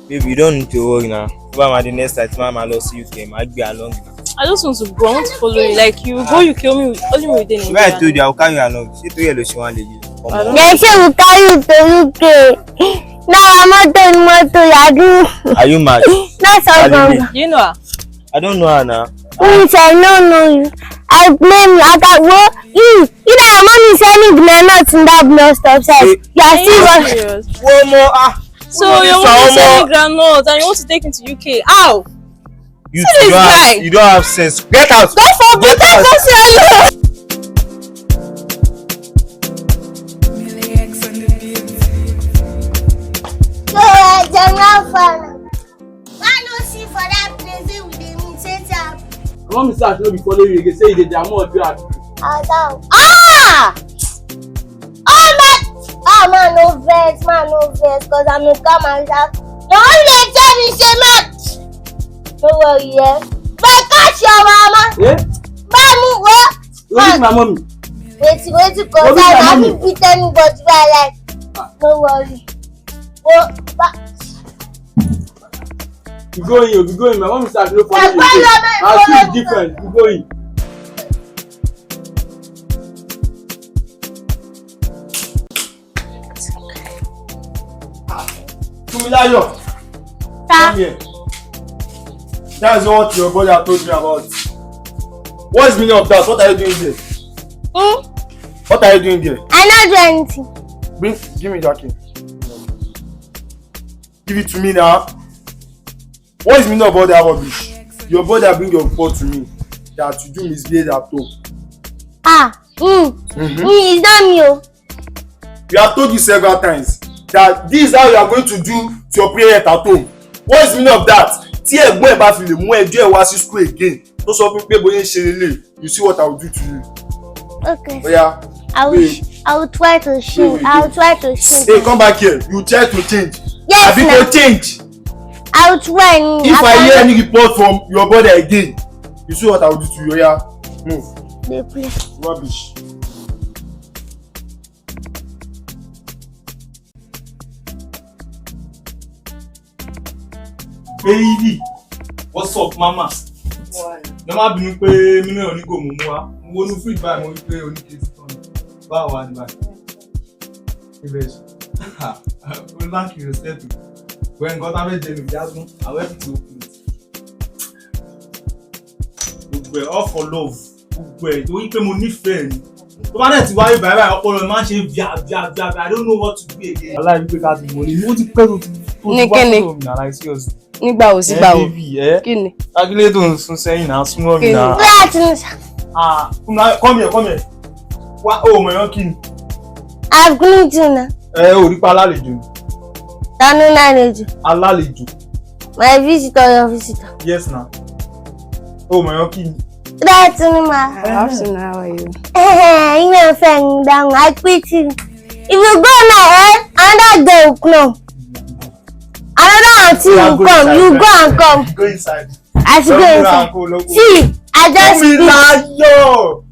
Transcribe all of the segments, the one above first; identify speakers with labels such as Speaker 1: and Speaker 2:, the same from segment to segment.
Speaker 1: Baby, you don't need to worry now. Over the next time, Mama lost UK, might be along.
Speaker 2: I just want to go. I want to follow you. Like you go, you kill me. Only me within Nigeria.
Speaker 1: Where I told you, I'll carry you along. See to you, she want to you.
Speaker 3: They say we carry you to UK. Now I'm not doing motor.
Speaker 1: Are you mad?
Speaker 3: That's all wrong.
Speaker 2: You know her?
Speaker 1: I don't know her now.
Speaker 3: Please, I don't know you. I blame you. I got what you. You know your mom is sending granates in that blood stop side. You are serious.
Speaker 1: One more.
Speaker 2: So your mom is selling granola and you want to take him to UK? Ow!
Speaker 1: You don't have sense. Get out.
Speaker 2: Go for
Speaker 1: Get out.
Speaker 4: Mom is actually be following you again. Say they are more drag.
Speaker 3: Oh man, no vex, cause I'm a calm myself. No only tell me say man. Don't worry, yeah. But catch your mama.
Speaker 4: Yeah?
Speaker 3: Mommy, what?
Speaker 4: Where is my mommy?
Speaker 3: Wait, cause I haven't beat anybody by like. Don't worry. Oh, but.
Speaker 4: You going. My mom is actually following you. I feel different. You going. FUNMILAYO, come here. That's what your brother told me about. What is the meaning of that? What are you doing here? What are you doing here?
Speaker 3: I not do anything.
Speaker 4: Give me that key. Give it to me now. What is the meaning of all that rubbish? Your brother bring your report to me that you do misbehave at home.
Speaker 3: It's not me.
Speaker 4: We have told you several times that this is how you are going to do to your parents at home. What is the meaning of that? Tí ẹ̀gbọ́n ẹ̀ bá fi lè mú ẹjọ́ ẹ̀ wá sí school again tó sọ fún pé bóyá ń ṣe lélẹ̀, you see what I will do to you.
Speaker 3: Okay.
Speaker 4: Oya.
Speaker 3: I will try to change.
Speaker 4: Hey, come back here. You try to change.
Speaker 3: Yes,
Speaker 4: Abi go change.
Speaker 3: I will try.
Speaker 4: If I hear any report from your brother again, you see what I will do to you. Oya, move.
Speaker 3: Please.
Speaker 4: Rubbish.
Speaker 5: Baby, what's up, mama? Mama bínú pé mi náà ní kò mú wá. Mo wọnú fridge báyìí mo rí pé oníkèé ti tán. Báwo wá ní báyìí? Ibẹ̀ ṣe. Ó láǹkì respect. Wẹ̀ nǹkan tá fẹ́ jẹ ní ìjásùn, àwọn ẹ̀fì tí ó kù. Gbogbo ẹ̀ all for love. Gbogbo ẹ̀ torí pé mo nífẹ̀ẹ́ ni. Tó bá dẹ̀ ti wáyé báyìí ọpọlọ máa ń ṣe bíà. I don't know what to do again.
Speaker 1: Aláìní pé ká ti mọ̀ ní mo ti pẹ́ tó ti wá sọ̀rọ̀ mi náà láì sí ọ̀sìn.
Speaker 2: Nígbà wo sígbà wo? Kí ni?
Speaker 1: Agilé tó ń sún sẹ́yìn náà súnmọ́ mi náà.
Speaker 5: Come here. Wá mọ̀ yán kí ni?
Speaker 3: I've been to now.
Speaker 5: Ò rí pa alálejò ni.
Speaker 3: Tanu lálejò.
Speaker 5: Alálejò.
Speaker 3: My visitor, your visitor.
Speaker 5: Yes na. Mọ̀ yán kí ni?
Speaker 3: That's me, ma.
Speaker 2: Afternoon, how are you?
Speaker 3: You know, friend, down. I quit you. If you go now, another day will come. Another auntie will come. You go and come.
Speaker 5: Go inside.
Speaker 3: I should go inside. See, I just
Speaker 5: FUNMILAYO.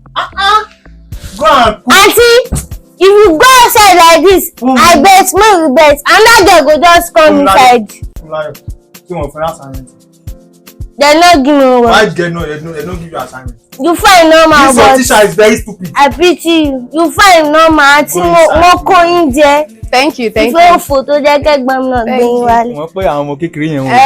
Speaker 5: Go and cook.
Speaker 3: Auntie, if you go outside like this, I bet, more bet. Another girl go just come inside.
Speaker 5: FUNMILAYO. See one for assignment.
Speaker 3: They not give me one.
Speaker 5: Why they no give you assignment?
Speaker 3: You find normal, but
Speaker 5: this teacher is very stupid.
Speaker 3: I pity you. You find normal. Auntie, wọ́n kó yín jẹ.
Speaker 2: Thank you.
Speaker 3: Ìfẹ́ photo jẹ́ kẹ́gbọ́n mi náà gbé yín wálé.
Speaker 1: Wọ́n pé àwọn ọmọ kékeré yẹn wọ́n.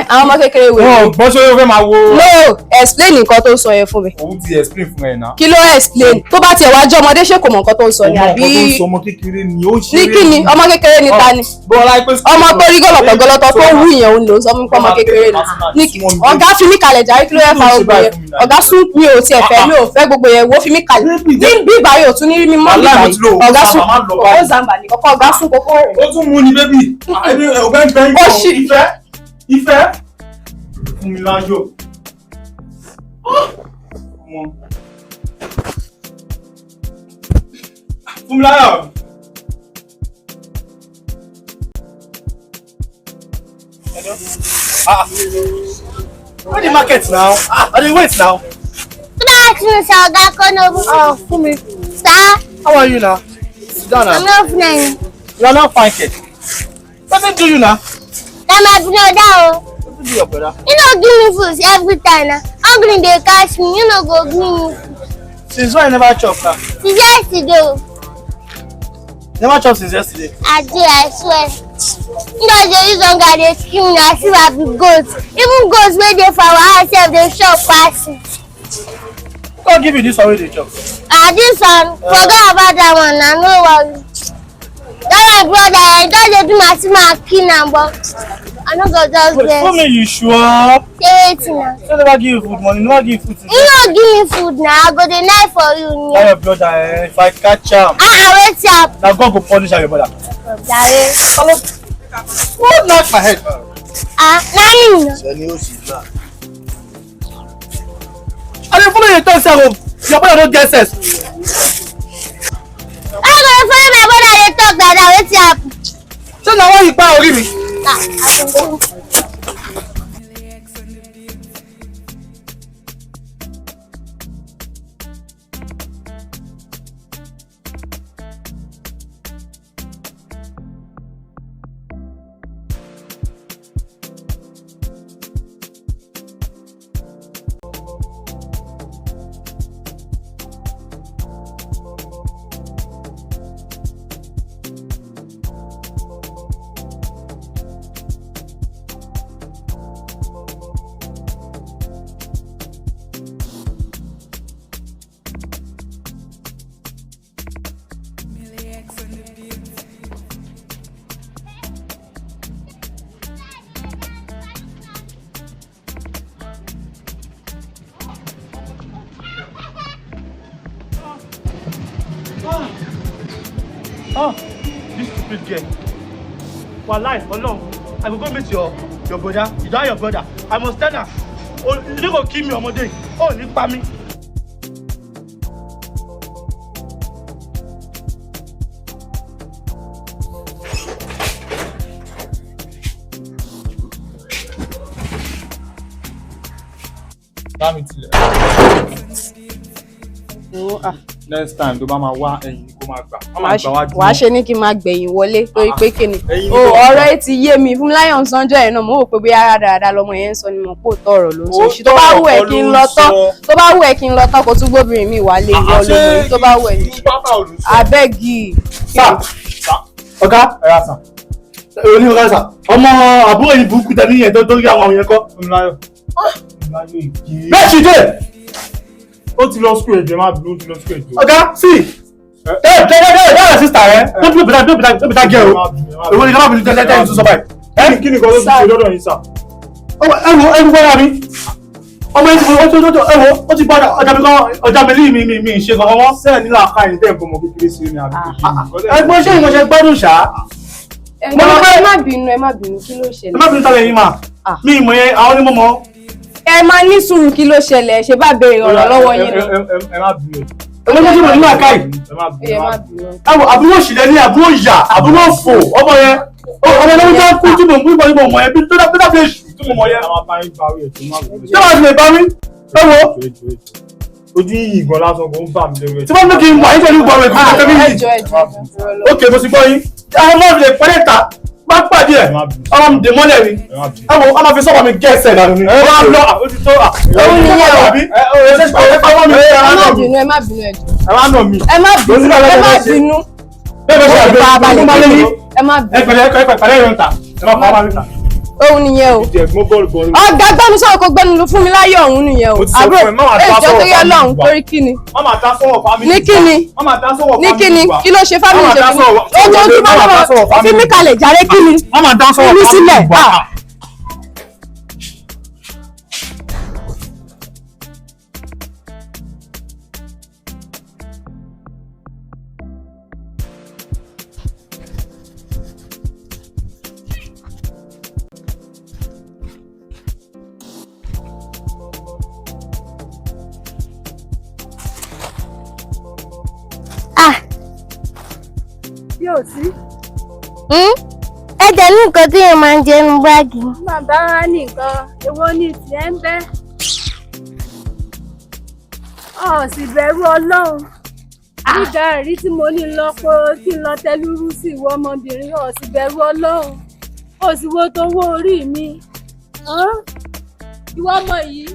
Speaker 2: Àwọn ọmọ kékeré wo?
Speaker 5: Bọ́n ṣe yóò fẹ́ máa wo.
Speaker 2: No, explain nǹkan tó sọ yẹn fún mi.
Speaker 5: Òun ti explain fún ẹ náà.
Speaker 2: Kí ló explain? Tó bá tiẹ̀ wá jẹ́ ọmọdé ṣé kò mọ nǹkan tó ń sọ ni àbí?
Speaker 5: Ọmọ kékeré ni ó ṣe.
Speaker 2: Ní kí ni? Ọmọ kékeré ni ta ni? Ọmọ tó rí gọlọtọgọlọtọ tó wú yẹn òun ló sọ fún ọmọ kékeré ni. Ọ̀gá fi mí kalẹ̀ jàre kí ló yẹ fa gbogbo yẹn? Ọ̀gá sún mi ò tiẹ̀ fẹ́ mi ò fẹ́ gbogbo yẹn wo fi mí kalẹ̀. Ní bí ìbáyọ̀ tún ní rí mi mọ́ bí ìbáyọ̀. Ọ̀gá sún kókó zamba ní kọ́kọ́ ọ̀gá sún kókó rẹ̀.
Speaker 5: Ó tún mú ni bébì. Ọ̀gbẹ́ ń bẹ́ ìfẹ́. FUNMILAYO. FUNMILAYO. Where the market now? I dey wait now.
Speaker 3: Good afternoon, sir. Oga Konobu.
Speaker 4: Fumi.
Speaker 3: Sir.
Speaker 4: How are you now? Sit down now.
Speaker 3: I'm not fine.
Speaker 4: You are not fine, kid. What did do you now?
Speaker 3: That my brother.
Speaker 5: What do your brother?
Speaker 3: You know, give me food every time now. Hungry they catch me, you know, go give me food.
Speaker 5: Since when I never chop now?
Speaker 3: Since yesterday.
Speaker 5: Never chop since yesterday.
Speaker 3: I do, I swear. You know, they use hunger, they scream, I see what be goats. Even goats where they for our house, they shop passing.
Speaker 5: God give you this one wey dey chop.
Speaker 3: This one, forget about that one, I know what. That my brother, I just do my small clean and but I no go just
Speaker 5: Wait,
Speaker 3: bless.
Speaker 5: for me you sure?
Speaker 3: Say wetin na.
Speaker 5: So never give you food money, never give you food since.
Speaker 3: You no give me food na, I go dey knife for you.
Speaker 5: Tell your brother if I catch am.
Speaker 3: Wetin happen?
Speaker 5: Na God go punish am your brother.
Speaker 3: Jare.
Speaker 5: What knock my head?
Speaker 3: Na me na.
Speaker 5: Sẹ́ni ó sì náà. I dey follow you talk say your brother no get sense.
Speaker 3: I go dey follow my brother dey talk like that, wetin happen?
Speaker 5: Ṣé na why you pa orí mi? This stupid girl. Wallahi, Ọlọ́run, I go go meet your brother. You don't have your brother. I must tell her. Oh, you go kill me ọmọdé. Oh, ní pa mí. Bá mi tilẹ̀. Next time tó bá máa wá ẹ̀yìn kó máa gbà.
Speaker 2: Wàá ṣe ní kí n máa gbẹ̀yìn wọlé torí pé kí ni ọ̀rọ̀ ẹ ti yé mi Fúnmiláyọ̀ ń sanjọ́ ẹ̀ náà mo rò pé bóyá dáadáa lọmọ yẹn ń sọ ni mo kó tọ̀rọ̀ ló ń sọ ṣì tó bá wù ẹ́ kí n lọ tán kó tún gbóbìnrin mi wà lé ìwọ lómi tó bá wù ẹ́ ní. Abẹ́gì.
Speaker 5: Ọ̀gá ẹ̀rọ àṣà oníwọ̀n àṣà ọmọ àbúrò yìí burúkú tẹ níyẹn tó rí àwọn yẹn kọ́. Fúnmiláyọ̀ ìgé. Bẹ́ẹ̀ ṣì dé. Ó ti lọ school ẹ̀jẹ̀ máa bínú ó ti lọ school ẹ̀jẹ̀. Ọ̀gá sí. That's sister don't be that girl. Èwo ni ká má bínú tẹ́lẹ̀ tún sọ báyìí. Kí ni kò tó ti ṣe lọ́dọ̀ yín sà? Ẹ̀wọ̀ bọ́lá mi. Ọmọ yẹn ti bọ́ ọjà mi lé mi ṣe kankan wọ́n. Sẹ́ẹ̀ nílò àká yìí tẹ̀ ń fọmọ kékeré sí ní àbí. Ẹgbọ́n ṣé ìmọ̀ṣẹ́ gbádùn ṣá?
Speaker 2: Ẹ má bínú kí ló ṣẹlẹ̀.
Speaker 5: Ẹ má bínú tálẹ̀ yín mà. Mi ìmọ̀ yẹn àwọn onímọ̀ mọ́.
Speaker 2: Ẹ máa ní sùúrù kí ló ṣẹlẹ̀ ṣe bá béèrè ọ̀rọ̀ lọ́wọ́ yín lọ.
Speaker 5: Ẹ má bínú. Olóńgbò mo nínú àká yìí.
Speaker 2: Ẹ má bínú.
Speaker 5: Àbúrò òṣìlẹ̀ ní àbúrò ìyà àbúrò fò ọmọ yẹn. Ọmọ yẹn ló kú tí mo mú ìbọn mọ̀ yẹn bí tó dábẹ́ èṣù tí mo mọ̀ yẹn. Ṣé wàá ti lè bá mi? Ẹ wo. Ojú yìí gan lásán kò ń bà mí lẹ́rù ẹ̀. Tí wọ́n ní kí n wà ní pẹ̀lú ìgbọ̀n rẹ̀ kí n tẹ́lẹ̀ mí yìí. Ok, mo ti gbọ́ yín. Àwọn ọmọ ìlẹ̀ pẹ́lẹ́ ta máa pàdé ẹ̀. Ọmọ mi dè mọ́lẹ̀ mi. Ẹ wo, ọmọ fi sọ́kọ̀ mi gẹ̀ẹ́sẹ̀ náà ni. Ẹ máa lọ àbójú tó à.
Speaker 2: Òun ni yẹn o. Ẹ má bínú ẹjọ́.
Speaker 5: Ẹ má nà mí.
Speaker 2: Ẹ má bínú.
Speaker 5: Bẹ́ẹ̀ bẹ́ẹ̀ ṣe àgbẹ̀
Speaker 2: ẹ má bínú.
Speaker 5: ẹ pẹ̀lẹ́ ìrìn ta. Ẹ má pa wá níta.
Speaker 2: Òun nìyẹn o. Ọ̀gá gbẹ́nu sọ̀rọ̀ kó gbẹ́nu lu Fúnmiláyọ̀ òun nìyẹn o. Àbúrò èjọ tó yẹ lọ́hùn torí kíni. Ní kíni? Ní kíni? Kí ló ṣe fámìlì ṣe kíni? Ojoojúmọ́ lọ́wọ́ fi mí kalẹ̀ jàre kíni? Fi mí sílẹ̀.
Speaker 3: Yóò sí. Ẹ jẹ́ ní nǹkan tí èèyàn máa ń jẹ nínú báàgì.
Speaker 2: Bàbá wa ní nǹkan èwo ni tiẹ̀ ń bẹ́. Ọ̀ sì bẹ̀rù Ọlọ́run. Nígbà rí tí mo ní lọ pé kí n lọ tẹlúrú sí ìwọ ọmọbìnrin ọ̀ sì bẹ̀rù Ọlọ́run. ó sì wo tó wó orí mi. Ìwọ ọmọ yìí.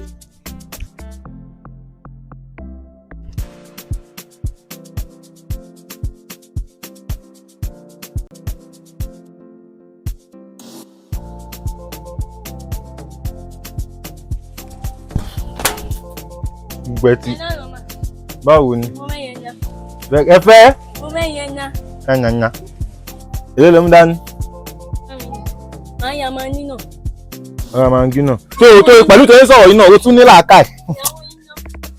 Speaker 1: Gbẹ̀tì. Báwo ni?
Speaker 2: Mo mẹ́yẹn nya.
Speaker 1: Ẹ fẹ́?
Speaker 2: Mo mẹ́yẹn nya.
Speaker 1: Ẹ̀yànyà. Èlé ló ń dání.
Speaker 2: Máa ya máa nínà.
Speaker 1: Ọ̀rọ̀ máa ń gínà. Tó pẹ̀lú tó ń sọ̀rọ̀ yìí náà, ó tún ní làákàì.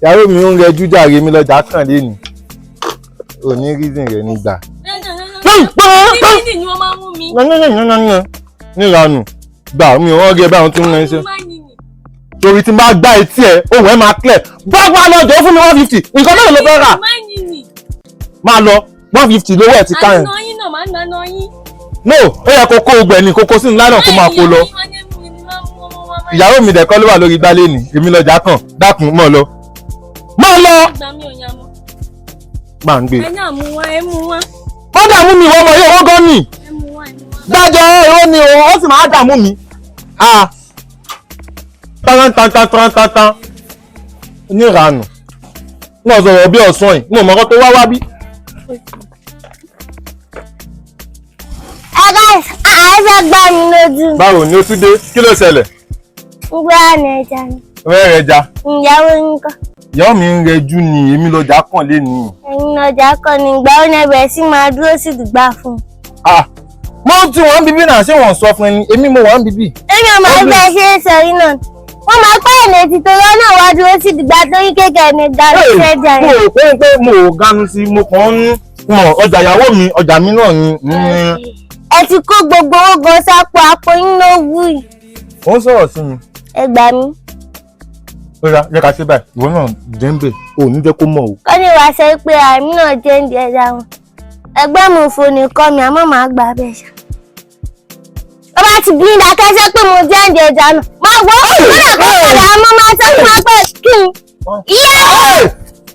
Speaker 1: Ìyàwó mi ń rẹjú jàre mi lọ́jà kàn lé ni. Ò ní reason rẹ̀ nígbà.
Speaker 2: Kíni ni wọ́n máa mú mi?
Speaker 1: Níranù. Gbà mi ò wọ́n rí ẹ báwọn tí ń rán iṣẹ́. Torí tí n bá gbá etí ẹ, ohùn ẹ máa clear. Gbọ́gbọ́ lọ́jọ́ fún mi 150. Nǹkan mélòó ló fẹ́ rà? Máa lọ 150 lówó ẹ̀ ti ká yẹn.
Speaker 2: Àná yín náà máa ń dáná yín.
Speaker 1: No, ó yẹ kó kó ogbẹ̀ ní kókó sínú lánàá kó máa kó lọ. Ìyàwó mi dẹ̀ kọ́ ló wà lórí gbálẹ̀ ni, èmi lọ́jà kàn, dákun mọ́ lọ. Mọ́ lọ! Gbà ń gbé.
Speaker 2: Ẹ náà mú wọn, ẹ mú wọn.
Speaker 1: Má dààmú mi, wọ́n mọ̀ yóò wọ́n gan ni.
Speaker 2: Ẹ mú wọn, ẹ mú wọn.
Speaker 1: Dájọ́ èrò ni o, ó sì máa dààmú mi. Tán. Ní ìranù. Wọ́n sọ̀rọ̀ bí ọ̀sán yìí, mo mọ̀ kọ́ tó wá wá bí.
Speaker 3: Guys, àìsàn gbá mi lójú.
Speaker 1: Báwo ni ó tún dé? Kí ló ṣẹlẹ̀?
Speaker 3: Ń gbé àná ẹja ni.
Speaker 1: Ọ̀rẹ́ rẹ̀ ja.
Speaker 3: Ìyàwó yín kọ́.
Speaker 1: Ìyàwó mi ń rẹjú ni, èmi lọ́jà kàn lé ni.
Speaker 3: Ẹ̀yin ọjà kan ní ìgbà ó nẹ̀bẹ̀ sí máa dúró sí ìdìgbà fún.
Speaker 1: Mo tí wọ́n ń bíbí náà ṣé wọ́n sọ fún ẹni, èmi mo wà ń bíbí.
Speaker 3: Èmi ò máa gbé ṣe é sọ yín náà. Wọ́n máa pẹ́ ẹ̀nà ti torí ọ̀nà wá dúró sí ìdìgbà torí kékeré ní ìdarí iṣẹ́ jà yẹn.
Speaker 1: Mo rò pé mo ò ganu sí, mo kàn ń mọ̀ ọjà ìyàwó mi, ọjà mi náà ni.
Speaker 3: Ẹ ti kó gbogbo owó gan sápò àpò yín ló wù yìí.
Speaker 1: Ó ń sọ̀rọ̀ sí mi.
Speaker 3: Ẹ gbà mí.
Speaker 1: Ó yá, jẹ́ ká ṣe báyìí, ìwọ náà dẹ́ńbẹ̀, ò ní jẹ́ kó mọ̀ o.
Speaker 3: Kọ́ ni wàá sọ pé àmì náà jẹ́ ń di ẹja wọn. Ẹgbẹ́ mi fò ní kọ́ mi àmọ́ màá gbà bẹ́ẹ̀ ṣá. Ó bá ti bí ìdákẹ́ sọ pé mo jẹ́ ń di ẹja náà. Máa wọ́ kódà kó padà àmọ́ máa sọ fún wa pé kí n. Ìyá!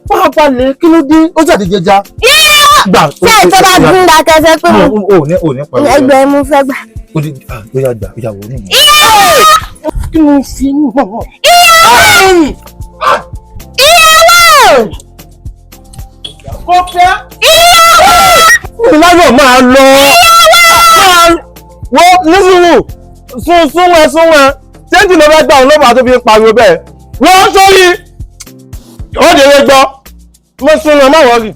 Speaker 1: Wọ́n balẹ̀ kí ló dé? Ó jáde jẹja. Gbà
Speaker 3: ṣé ètò bá bí ìdákẹ́ sọ pé mo.
Speaker 1: Ò ní pẹ̀lú.
Speaker 3: Ẹgbẹ́ mo fẹ́ gbà.
Speaker 1: Ó yá gbà, ó yá wò ní.
Speaker 3: Kí ni fi inú hàn? Ìyàwó!
Speaker 1: Kọ́fẹ́. Ìlànà máa lọ. Wọ́n ní sùúrù súnwẹ́. Ṣéǹtì ló fẹ́ gbà òun lọ́pàá tó fi ń pariwo bẹ́ẹ̀. Wọ́n sórí. Ó dèrè gbọ́. Mo sún lọ má wọ́ọ̀rì.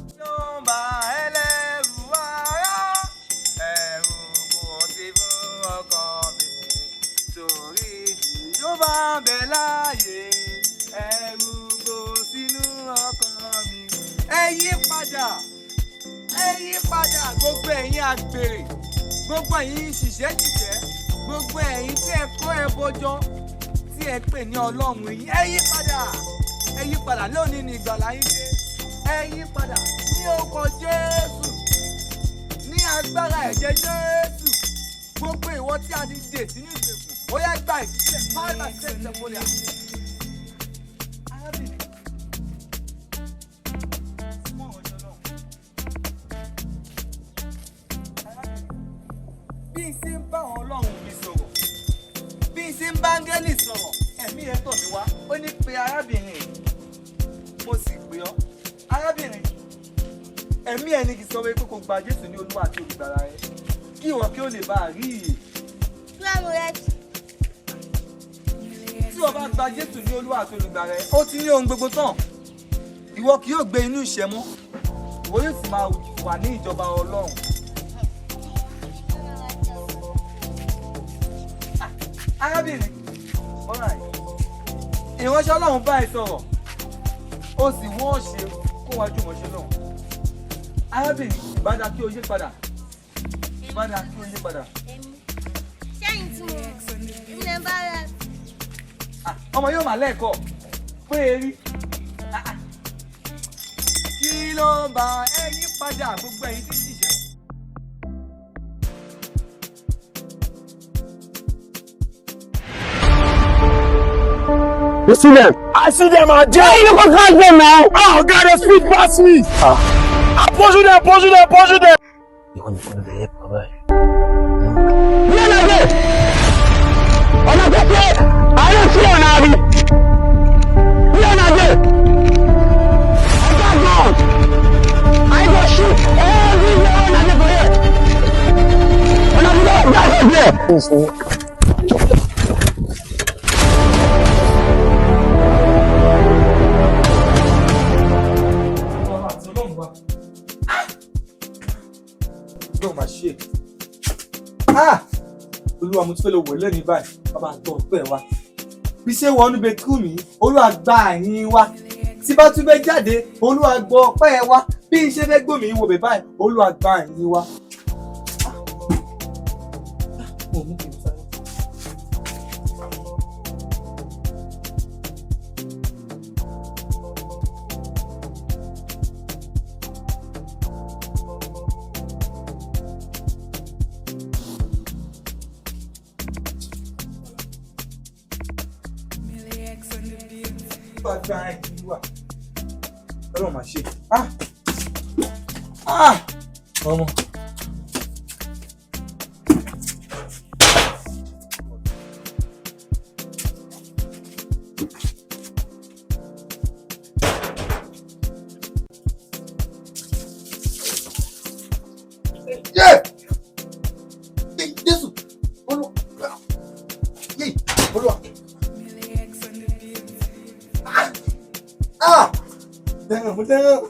Speaker 6: Ẹ yí padà gbogbo ẹ̀yin àgbèrè, gbogbo ẹ̀yin ṣìṣẹ́ gbogbo ẹ̀yin tí ẹ kó ẹ bọjọ́ tí ẹ pè ní ọlọ́run yìí, ẹ yí padà lónìí ní ìgbàlá yín dé, ẹ yí padà ní orúkọ Jésù, ní agbára ẹ̀jẹ̀ Jésù, gbogbo ìwọ tí a ti dè sínú ìgbèkùn ó yá gba ìtúsílẹ̀ pálíbà tẹ̀sẹ̀ fọlẹ̀ àti. Bí n ṣe ń bá àwọn ọlọ́run mi sọ̀rọ̀, bí n ṣe ń bá áńgẹ́lì sọ̀rọ̀, ẹ̀mí ẹ̀ tọ̀ mí wá, ó ní pé arábìnrin, mo sì pè ọ́, arábìnrin, ẹ̀mí ẹ̀ ní kí sọ wípé kó gba Jésù ní Olúwa àti olùgbàlà rẹ, kí ìwọ kí ó lè bá a rí ìyè. Tí o bá gba Jésù ní Olúwa àti olùgbàlà rẹ, ó ti ní ohun gbogbo tán, ìwọ kì yóò gbé inú ìṣẹ́ mọ́, ìwọ yóò sì máa wà ní ìjọba Ọlọ́run. Arábìnrin, ìránṣẹ́ Ọlọ́run bá ẹ sọ̀rọ̀, ó sì wọ́n ṣe kó wájú ìránṣẹ́ náà. Arábìnrin, ìbádá kí o yí padà.
Speaker 3: Ṣẹ́yìn tí mo ilé bá rẹ̀.
Speaker 6: Ọmọ yóò máa lẹ́ẹ̀kọ́ pé erí. Kí ló ń bá ẹ yí padà gbogbo ẹ̀yin tí ṣìṣẹ́?
Speaker 1: You see them? I see them are there. Why you go catch them now? Oh, God, they speed past me. Pursue them.
Speaker 7: You want to help, bye.
Speaker 1: No,
Speaker 7: ọ̀nà pẹ́pẹ́ àárẹ̀ sí ọ̀nà àrí ní ọ̀nà àjẹ́ ọ̀gá God I go shoot everywhere ọ̀nà àjẹ́ for here ọ̀nà àjẹ́ ọ̀gá God
Speaker 5: Olúwa mo ti fẹ́ lọ wẹ̀ lẹ́ni báyìí bàbá àtọ̀ ọ̀pẹ́ wa bí ṣé wọnú bẹ kú mi Olúwa gba àyìn wa tí bá tún fẹ́ jáde Olúwa gbọ́ ọpẹ́ wa bí iṣẹ́ fẹ́ gbòmí wò bẹ̀ báyìí Olúwa gba àyìn wa. Ọlọ́run máa ṣe ọmọ. Jésù Olúwa. Damn.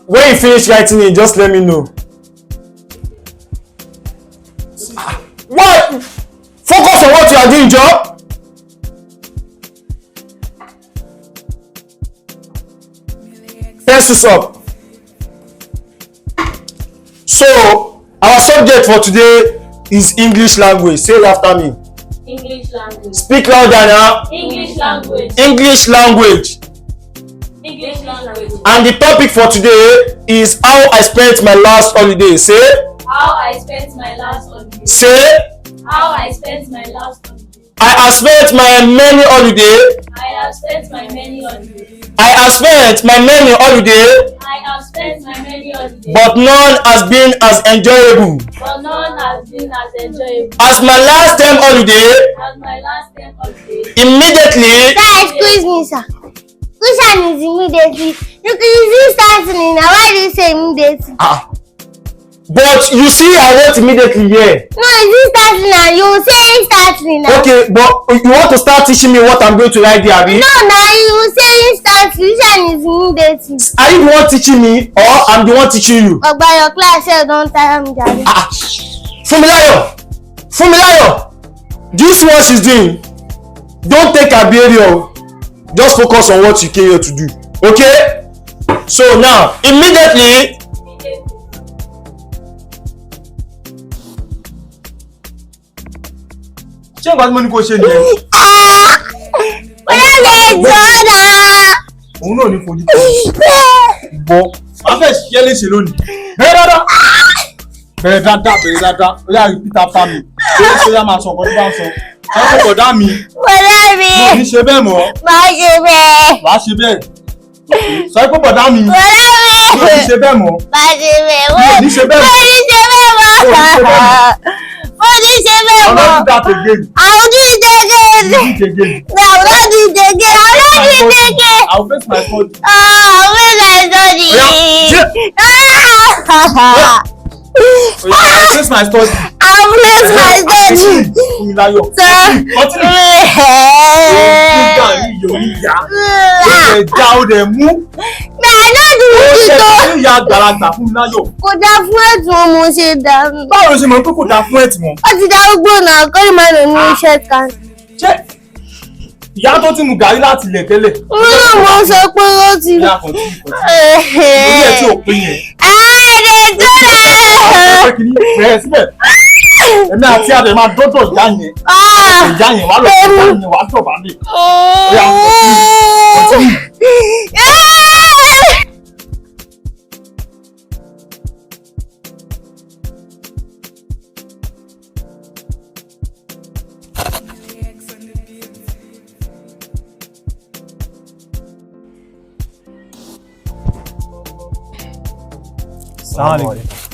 Speaker 1: When you finish writing it, just let me know. What? Focus on what you are doing, Joe. Pencils up. So, our subject for today is English language. Say it after me.
Speaker 8: English language.
Speaker 1: Speak louder now.
Speaker 8: English language.
Speaker 1: English language.
Speaker 8: English language.
Speaker 1: And the topic for today is how I spent my last holiday. Say.
Speaker 8: How I spent my last holiday.
Speaker 1: Say.
Speaker 8: How I spent my last holiday.
Speaker 1: I have spent my many holiday.
Speaker 8: I have spent my many holidays.
Speaker 1: I have spent my many holiday.
Speaker 8: I have spent my many holidays.
Speaker 1: But none has been as enjoyable
Speaker 8: But none has been as enjoyable
Speaker 1: as my last term holiday.
Speaker 8: as my last term holiday.
Speaker 1: Immediately.
Speaker 3: Sir, excuse me, sir. Which one is immediately? You can use instantly now. Why do you say immediately?
Speaker 1: But you see, I wrote immediately here.
Speaker 3: No, it's instantly now. You say instantly now.
Speaker 1: Okay, but you want to start teaching me what I'm going to write there, Abi?
Speaker 3: No, now you say instantly. Which one is immediately?
Speaker 1: Are you the one teaching me, or I'm the one teaching you?
Speaker 3: But by your class, you don't tell me that.
Speaker 1: Funmilayo, do you see what she's doing? Don't take her behavior. Just focus on what you came here to do. Okay? So now, immediately.
Speaker 5: Ṣé ìgbà tí mo ní kó ṣe nìyẹn?
Speaker 3: Bọ́lá mi jọ náà.
Speaker 5: Òun náà ní fojú bọ́. Màá fẹ́ ṣiṣẹ́ léṣe lónìí. Bẹ̀rẹ̀ dáadáa. Ó yà rí Peter Fami. Ó yà máa sọ ọ̀pọ̀ tó bá ń sọ. Ṣé kò dá mi?
Speaker 3: Bọ́lá mi.
Speaker 5: Mo ní ṣe bẹ́ẹ̀ mọ́.
Speaker 3: Máa ṣe bẹ́ẹ̀.
Speaker 5: Wàá ṣe bẹ́ẹ̀. Sọ pé bọ̀dá mi.
Speaker 3: Bọ́lá mi.
Speaker 5: Mo ní ṣe bẹ́ẹ̀ mọ́.
Speaker 3: Máa ṣe bẹ́ẹ̀.
Speaker 5: Mo ní ṣe bẹ́ẹ̀ mọ́.
Speaker 3: Mo ní ṣe bẹ́ẹ̀ mọ́. Mo ní ṣe bẹ́ẹ̀
Speaker 5: I'm
Speaker 3: mọ́.
Speaker 5: not do that again.
Speaker 3: I will do it again.
Speaker 5: Do it again.
Speaker 3: No, I will not do it again. I will not do it again.
Speaker 5: I will face my fault.
Speaker 3: Where is my study?
Speaker 5: I will face my study.
Speaker 3: I will face my study.
Speaker 5: Funmilayo.
Speaker 3: Sir.
Speaker 5: Ẹja o dẹ̀ mú.
Speaker 3: I no do it
Speaker 5: Ó
Speaker 3: though.
Speaker 5: ṣe ìyá àgbàlagbà Funmilayo.
Speaker 3: Kò dáa fún ẹ̀tún ọmọ ṣe dànù.
Speaker 5: Báwo ló ṣe mọ̀ pé kò dáa fún ẹ̀tì mọ́?
Speaker 3: Ó ti darúgbó náà kó lè máa lò ní iṣẹ́ kan.
Speaker 5: Ṣé ìyá tó ti mu gàrí láti ilẹ̀ tẹ́lẹ̀.
Speaker 3: Mo sọ pé ó ti.
Speaker 5: Ìyá kan tí kò tí. Orí ẹ̀ tí ò pín yẹn. Bẹ̀rẹ̀ síbẹ̀. Èmi àti àbẹ̀ máa dọ́dọ̀ ìyá yẹn. Ìyá yẹn wà lọ sí ìyá yẹn wà dọ̀ bá lè. Ìyá kan tí.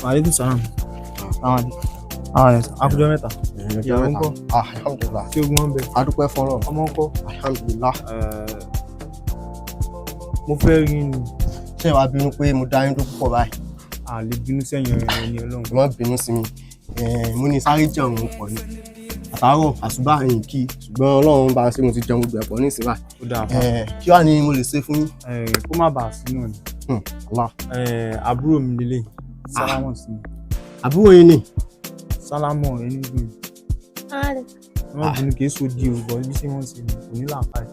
Speaker 5: Aleykum salaam. Akujọ mẹ́ta. Ìyàwó ńkọ́?
Speaker 9: Alhamdulillah.
Speaker 5: Tí ogun wọn bẹ.
Speaker 9: Adúpẹ́ fọ́lọ́run.
Speaker 5: Ọmọ ńkọ́?
Speaker 9: Alhamdulillah.
Speaker 5: Mo fẹ́ rí ni.
Speaker 9: Ṣé wàá bínú pé mo dá yín tó púpọ̀ báyìí?
Speaker 5: A lè bínú sẹ́yìn ẹni Ọlọ́run.
Speaker 9: Má bínú sí mi. Mo ní sáré jẹun pọ̀ ni. Àtàárọ̀ àsùbá ẹ̀yìn kí ṣùgbọ́n Ọlọ́run bá ṣe mo ti jẹun gbogbo ẹ̀pọ̀ ní ìsìn báyìí.
Speaker 5: Ó dáa fún.
Speaker 9: Kí wàá ní mo lè ṣe fún yín?
Speaker 5: Kó má bàa sínú ni.
Speaker 9: Allah.
Speaker 5: Àbúrò mi lélẹ̀. Sálámọ̀ sí mi.
Speaker 9: Àbúrò yín ni?
Speaker 5: Sálámọ̀ ẹni gbìn. Wọ́n bínú kì í so di ògbọ́ ibi tí wọ́n ṣe ní kò ní làákàyè.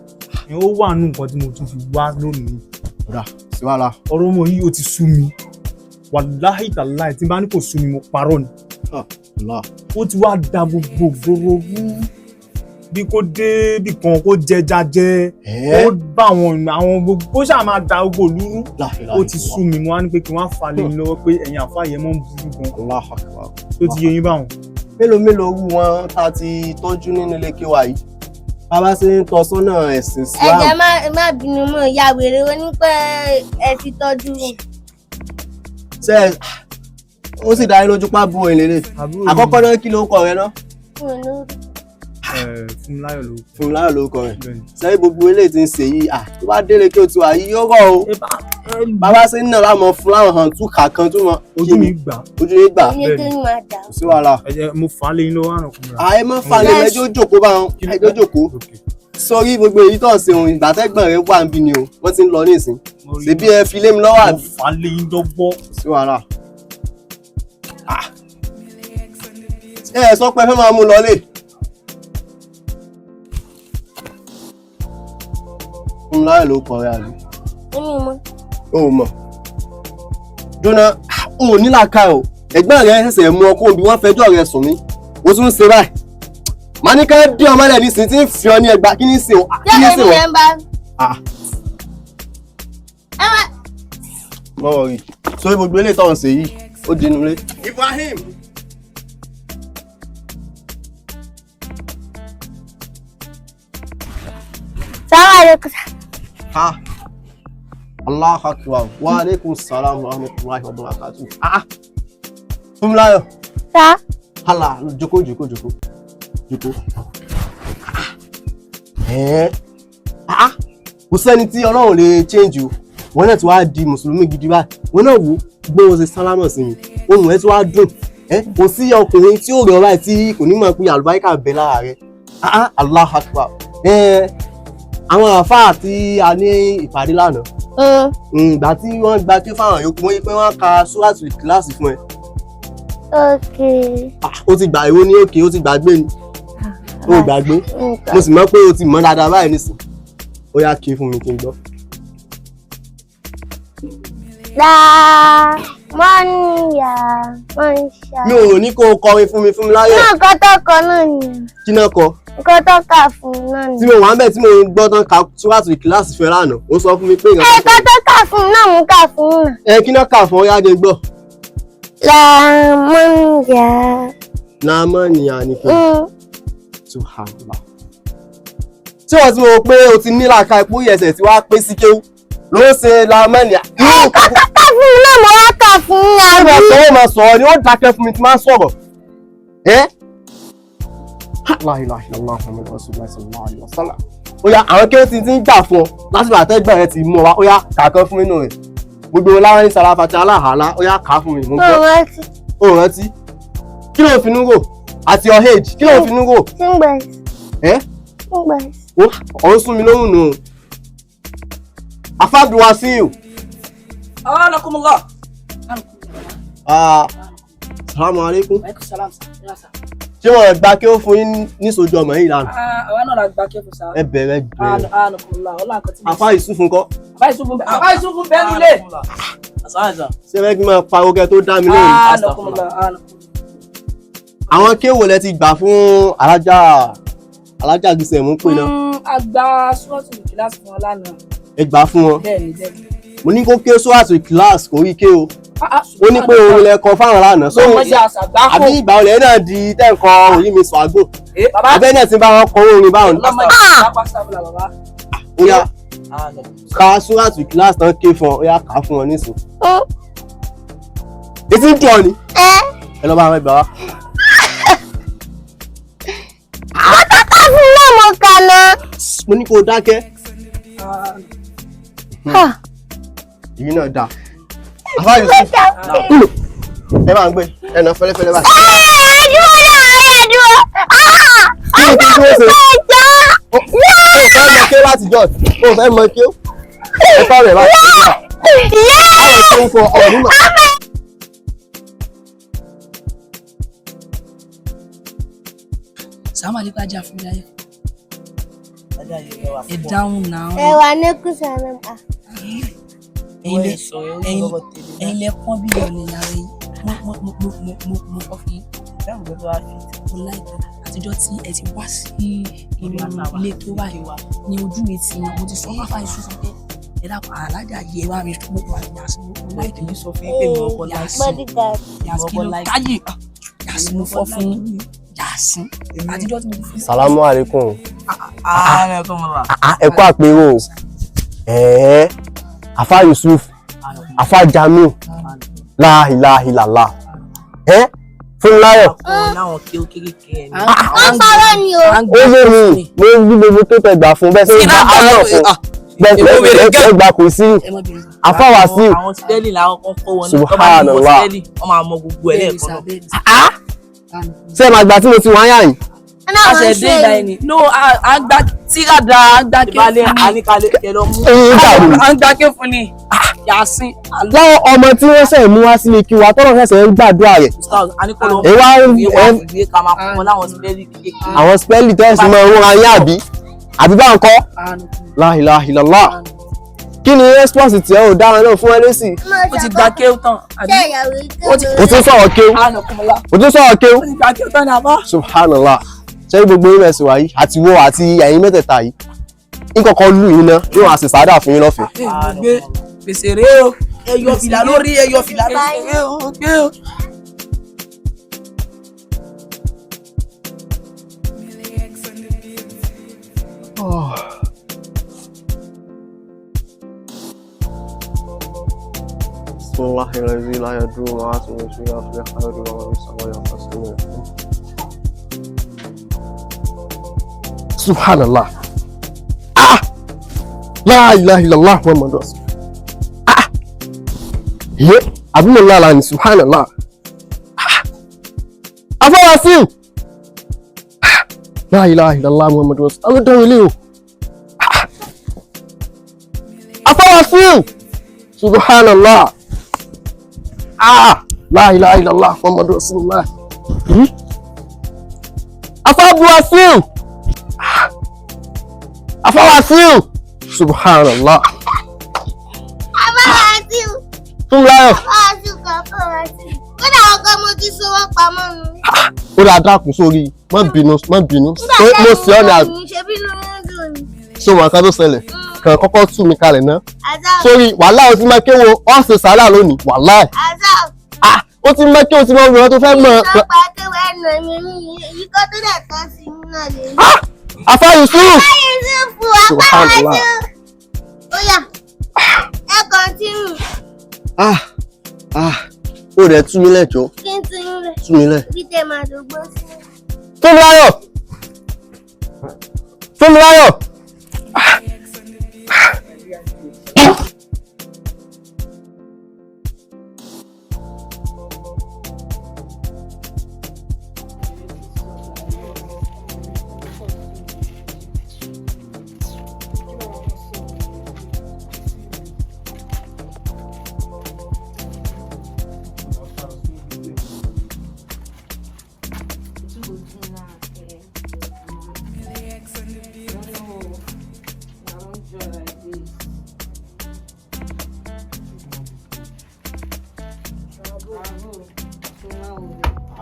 Speaker 5: Ó wà nù nǹkan tí mo tún fi wá lónìí.
Speaker 9: Ọ̀dà sí wàhálà.
Speaker 5: Ọ̀rọ̀ ọmọ yìí ó ti sú mi. Wàláhì tàláhì tí n bá ní kò sú mi mo parọ́ ni. Ó ti wá da gbogbo gbòòrò rú. Bí kò dé bí kan kó jẹja jẹ. Ó bá àwọn gbogbo kó ṣáà máa da gbogbo lúrú. Ó ti sú mi mo wá ní pé kí wọ́n á fa lé mi lọ́wọ́ pé ẹ̀yin àfáàyè mọ́ ń burú gan. Tó ti yé yín báwọn.
Speaker 9: Mélòó rú wọn tá a ti tọ́jú nínú ilé kéwà yìí? Bàbá ṣe ń tọ́ sọ́nà ẹ̀sìn Islam.
Speaker 3: Ẹ̀jẹ̀ má bínú mọ́ ìyá wèrè ó ní pé ẹ ti tọ́jú mi.
Speaker 9: Ṣé ó sì dá yín lójú pa bú ìlérè? Àkọ́kọ́ náà kí ló ń kọ rẹ náà?
Speaker 5: Fúnmiláyọ̀ ló.
Speaker 9: Fúnmiláyọ̀ ló kọ rẹ. Sẹ́yìn gbogbo eléyìí ti ń ṣe yìí tó bá délé kí o ti wà yìí yóò rọ̀ o. Bàbá ṣe ń nà láwọn fún láwọn hàn tún kà kan tún mọ.
Speaker 5: Ojú mi gbà.
Speaker 9: Ojú mi gbà.
Speaker 3: Iye tó ń máa dà.
Speaker 9: Kò sí wàhálà.
Speaker 5: Mo fà á lé yín lọ́wọ́ àrùn kùnrin.
Speaker 9: Àyè mọ́ fà lé ẹjọ́ jókòó bá wọn. Ẹjọ́ jókòó. Sọrí gbogbo èyí tó ń ṣe òun ìgbà tẹ́gbọ̀n rẹ wà níbí ni o. Wọ́n ti ń lọ ní ìsìn. Ṣèbí ẹ fi lé mi lọ́wọ́ àbí.
Speaker 5: Mo fà á lé yín dọ́gbọ́.
Speaker 9: Kò sí wàhálà. Ẹ sọ pé fẹ́ máa mú lọlé. Fúnmiláyọ̀ ló kọ rẹ àbí? O mọ̀. Jóná, o ò nílàkà o. Ẹ̀gbọ́n rẹ ṣẹ̀ṣẹ̀ mú ọkọ bí wọ́n fẹjọ́ rẹ sùn mí. O tún ń ṣe báyìí. Màá ní ká dín ọmọ rẹ̀ nísìnyí tí ń fi ọ ní ẹgbàá kí ní sìn o. Kí ní sìn o? Mọ̀ rí. Sórí gbogbo eléyìí tó ń ṣe yìí, ó di inú ilé. Ibrahim.
Speaker 3: Assalamualaikum.
Speaker 9: Allahu Akbar. Wa alaikum salam wa rahmatullahi wa barakatuh. Fúnmiláyọ̀. Hala, jókòó. Kò sẹ́ni tí Ọlọ́run lè change o. Wọ́n náà ti wá di Mùsùlùmí gidi báyìí. Wọ́n náà wò gbé wọn ṣe sálámọ̀ sí mi. Ohùn ẹ̀ tí wá dùn. Kò sí ọkùnrin tí ó rẹ̀ ọ́ báyìí tí kò ní mọ̀ pé àlùbáríkà bẹ lára rẹ̀. Allahu Akbar. Àwọn àfáà tí a ní ìpàdé lánàá. Ìgbà tí wọ́n gba kí fáwọn yòókù wọ́n yí pé wọ́n ka súrátù kíláàsì fún ẹ. O ti gbà ìwọ ní òkè, o ti gbàgbé ni. O gbàgbé. Mo sì mọ̀ pé o ti mọ̀ dáadáa báyìí nísìn. Ó yá kí fún mi kí n gbọ́. Mi ò ní kó o kọrin fún mi Fúnmiláyọ̀.
Speaker 3: Náà nǹkan tó kọ náà nìyẹn.
Speaker 9: Kí náà kọ?
Speaker 3: Nǹkan tó kà fún un náà nìyẹn.
Speaker 9: Tí mo wà ń bẹ̀ tí mo gbọ́ tán ka súrátù kíláàsì fẹ́ lánàá, ó sọ fún mi pé
Speaker 3: nǹkan tó kà fún un náà mú kà fún un náà.
Speaker 9: Kí náà kà fún ọ yá dé gbọ́. Lámọ́nìyà ni kí n. Subhanallah. Tí wọ́n ti mọ̀ pé o ti ní làákà ipò ẹsẹ̀ tí wàá pé sí kéwú ló ṣe lámọ́nìyà.
Speaker 3: Nǹkan tó kà fún un náà mo wá kà fún un náà.
Speaker 9: Bí wọ́n máa sọ̀rọ̀ ni ó dákẹ́ fún mi tí máa sọ̀rọ̀. La ilaha illallah Muhammadur Rasulullah sallallahu alaihi wasallam. Ó yá àwọn kéwú ti ń gbà fún ọ lásìkò àtẹ́gbọ̀n rẹ ti mú ọ wá. Ó yá kàkan fún mi nù rẹ̀. Gbogbo láwọn ní sàràfàtì aláhàlá ó yá kà fún mi. Ó rántí. Kí ló ń finú rò? At your age, kí ló ń finú rò? Ó ń sún mi lóhùn nù. Afáàdù wá sí ìhù. Assalamu alaikum. ṣé wọ́n gba kí ó fún yín níṣojú ọmọ yìí lánàá.
Speaker 2: àwa náà la gba kí ó fún sa.
Speaker 9: ẹ bẹ̀rẹ̀ bẹ̀rẹ̀. àfa ìsúfun kọ́.
Speaker 2: àfa ìsúfun bẹ́ẹ̀ nílé.
Speaker 9: ṣé fẹ́ kí n máa pariwo kẹ́ tó dá mi lóhùn. àwọn kéwò lẹ ti gbà fún alájà gbèsè mú pé náà.
Speaker 2: a gba sọ́ọ̀tù kíláàsì fún wọn lánàá.
Speaker 9: ẹ gbà fún wọn.
Speaker 2: bẹ́ẹ̀ni.
Speaker 9: mo ní kó ké sọ́ọ̀tù kíláàsì kò rí ké o. ó ní pé òun lẹ kọ fáwọn lánàá. àbí ìgbà olè náà di tẹ́ǹkan òyì mi sọ àgò. abẹ́ náà ti bá wọn kọ orin báwọn. ó yá ká sọ́ọ̀tù kíláàsì tán ké fún ọ ó yá ká fún wọn nísìn. etí ń tọ́ ni. ẹ lọ bá wọn gbà wá.
Speaker 3: àwọn tata fún lọ́mọ kan náà.
Speaker 9: mo ní kó o dákẹ́. èyí náà dáa. àfáàyè sí ẹ máa ń gbé ẹnà fẹ́lẹ́fẹ́lẹ́ báyìí.
Speaker 3: ẹ̀ẹ́dúró náà ẹ̀ẹ́dúró.
Speaker 9: o fẹ́ mọ kí ó láti jọ o fẹ́ mọ kí ó ẹ fọ́ rẹ̀ láti jọ. báwo tó ń fọ ọ̀rùn náà.
Speaker 2: Sàmà lè pàjá fún mi láyé. Ẹ dáhùn náà.
Speaker 3: ẹ wà ní kùsà mẹ́ta.
Speaker 2: Ẹ̀yin lẹ pọ́n bí ọ̀lẹ̀ lára yìí. Mo kọ́ fi mo láìpẹ́ àtijọ́ tí ẹ ti wá sí inú ilé tó wà ní ojú mi ti mo ti sọ fáfá iṣu sọ pé ẹ dákun alájà yẹ wá mi tó wà ní yàsí mo láìpẹ́ yìí sọ fún yín pé mo ọkọ láìsí yàsí mo fọ́ fún yàsí àtijọ́ tí mo fi.
Speaker 9: Salamu alaikum. ẹ kú àpérò Afa Yusuf Afa Jamiu la ilaha illallah Funmilayo.
Speaker 2: Láwọn kí ó kékeré ni.
Speaker 3: wọ́n sọ̀rọ̀ ni o.
Speaker 9: ó yé mi mo ń gbí gbogbo tó tẹ gbà fún bẹ́ẹ̀ sẹ́yìn bá àwọn fún bẹ́ẹ̀ gbà kò sí Afa Wasiu.
Speaker 2: Àwọn tẹ́lì làwọn kan kọ́ wọn ní
Speaker 9: Subhanallah.
Speaker 2: wọ́n máa mọ gbogbo ẹ̀ lẹ́ẹ̀kan
Speaker 9: náà. ṣé màá gbà tí mo ti wọ́n yà yìí.
Speaker 2: àṣẹ dé ìgbà ẹni no àgbà tíradà àgbà kéfì àníkalẹ̀ kẹlọ mú àgbà kéfì ni Yasin.
Speaker 9: láwọn ọmọ tí wọ́n ṣẹ̀ mú wá sílé kí wa tọ́lọ̀ ṣẹ̀ṣẹ̀ ń gbàdúrà rẹ̀. àwọn spẹ́lì tẹ́sí mọ́ ohun ayé àbí bá ń kọ́. La ilaha illallah. kí ni response tí ẹ ò dára náà fún ẹ lésì.
Speaker 2: ó ti gba kéwù tán.
Speaker 9: ó tún sọ̀rọ̀ kéwù. Subhanallah. ṣé gbogbo yín mẹ́sìn wáyé àti wo àti ẹ̀yin mẹ́tẹ̀ẹ̀ta yìí nkọ̀kọ̀ lù yín ná yóò wá sí sàádà fún yín lọ́fẹ̀ẹ́.
Speaker 2: gbèsè rè o ẹyọ fìlà lórí ẹyọ fìlà lórí o.
Speaker 9: Bismillahirrahmanirrahim. La yadurru ma'a ismihi shay'un fil ardi wa la fis samawati. Subhanallah. La ilaha illallah Muhammadu Rasul. Ye abúlé la ni Subhanallah. Afa Wasiu. La ilaha illallah Muhammadu Rasul. Allah don ile o. Afa Wasiu. Subhanallah. La ilaha illallah Muhammadu Rasulullah. Afa Wasiu. Afa Wasiu. Subhanallah.
Speaker 3: Afa Wasiu.
Speaker 9: Funmilayo.
Speaker 3: Afa Wasiu. Kódà ọkọ mo ti so wọ́n pamọ́ nù.
Speaker 9: Ó dá dákun sórí má bínú. Mo sì ọ́ ní àbí. So wọn kan tó ṣẹlẹ̀ kàn kọ́kọ́ tú mi kalẹ̀ ná. Sórí wàhálà ó ti máa kéwo ọ́ ṣe sàálà lónìí wàhálà. Ó ti máa kéwo tí wọ́n tó fẹ́ mọ̀. Afa Yusuf.
Speaker 3: Subhanallah. Oya, ẹ continue.
Speaker 9: Ó rẹ̀ tú mi lẹ́jọ́.
Speaker 3: Kí n tún yín lẹ̀.
Speaker 9: Tú mi lẹ̀.
Speaker 3: Bí tẹ máa dògbó sí.
Speaker 9: Funmilayo. Funmilayo.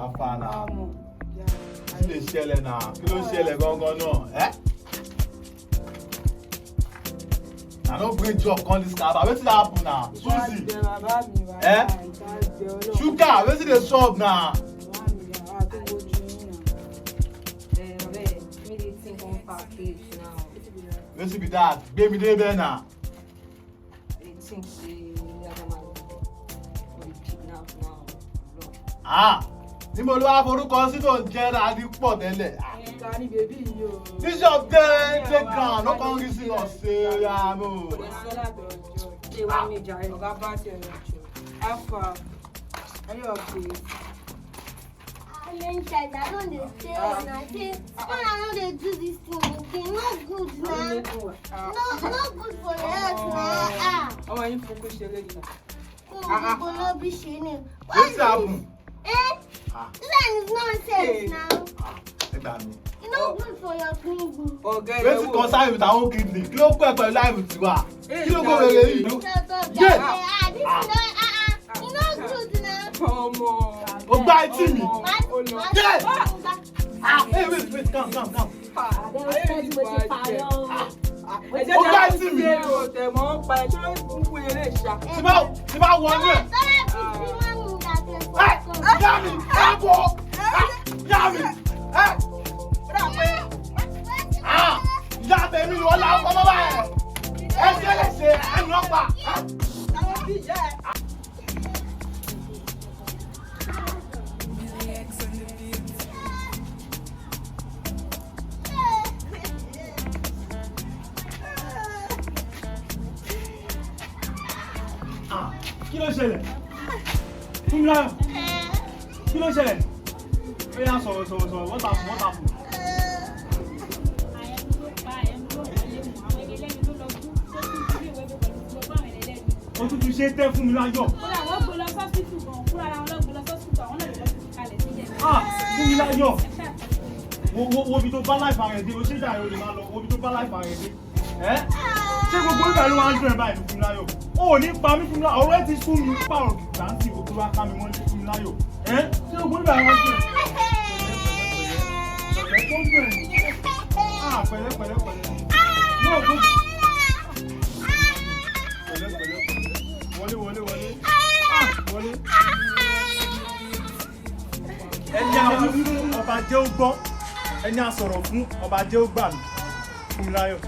Speaker 5: Afana. Kí ló ṣẹlẹ̀ náà? Kí ló ṣẹlẹ̀ gangan náà? I don't bring job on this car. Wetin dey happen now? Suzy. Sugar, wetin dey sup now? Wetin be that? Gbé mi dé bẹ́ẹ̀ náà. Níbo ló wá forúkọ sí tó ń jẹ́ ra ní pọ̀ tẹ́lẹ̀? Bishop dey ground, no come reason us say ya no.
Speaker 3: I don't dey stay on. I say, when I know they do this thing again, not good now. Not good for your health now.
Speaker 6: Oh, you focus your leg now.
Speaker 3: People not be sharing.
Speaker 5: What's happened?
Speaker 3: This one is nonsense now. It's not good for your kidney.
Speaker 5: Wetin concern with our own kidney? Kí ló pẹ́ pẹ̀lú láìpẹ́ tiwa? Kí ló kó wẹ̀rẹ̀ yìí ló?
Speaker 3: It's not good now.
Speaker 5: O gba etí mi. Hey, wait, come. O gba etí mi. Tí bá wọ ní ẹ̀. Yami, ìyá tèmi ni wọ́n lá ọkọ̀ bàbá ẹ̀. Ẹ ṣe lè ṣe ẹnu ọgbà. Kí ló ṣẹlẹ̀? Fúnmiláyọ̀. Kí ló ṣẹlẹ̀? Ó yá sọ̀rọ̀, what happened? Ó tún ti ṣe tẹ́ Fúnmiláyọ̀. Fúnmiláyọ̀. Wo bí tó bá láìpẹ́ ààrẹ dé, o ṣe ìjà ìròyìn máa lọ, wo bí tó bá láìpẹ́ ààrẹ dé. Ṣé gbogbo ìgbà ló máa ń dùn ẹ̀ báyìí Fúnmiláyọ̀? O ò ní pa mí Fúnmiláyọ̀, ọ̀rọ̀ ẹ ti sún mi pààrọ̀ kìtàǹtì òkú wá ká mi mọ́ ní Fúnmiláyọ̀. Ṣé gbogbo ìgbà ló máa ń dùn ẹ̀? Pẹ̀lẹ́. Wọlé. Ẹni àwọn fún ọba jẹ́ ó gbọ́, ẹni a sọ̀rọ̀ fún ọba jẹ́ ó gbà mí, Fúnmiláyọ̀.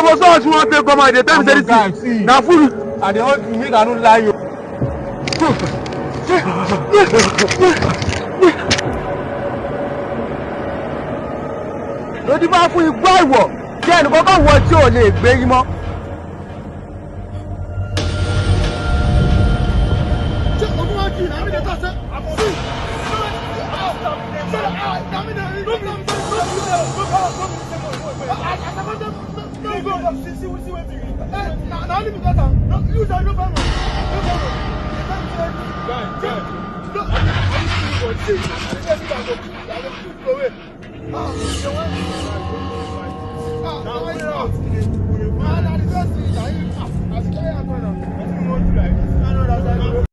Speaker 1: Suppose you want to come out, they tell me this. Now, fool, I dey hold you, make I no lie you. Lodi bá fún igbó ìwọ̀ kí ẹnìkan kan wọ tí ò lè gbé yín mọ́. Ṣé ọdún wá kí ìnáwó ìdẹ́ta ṣe?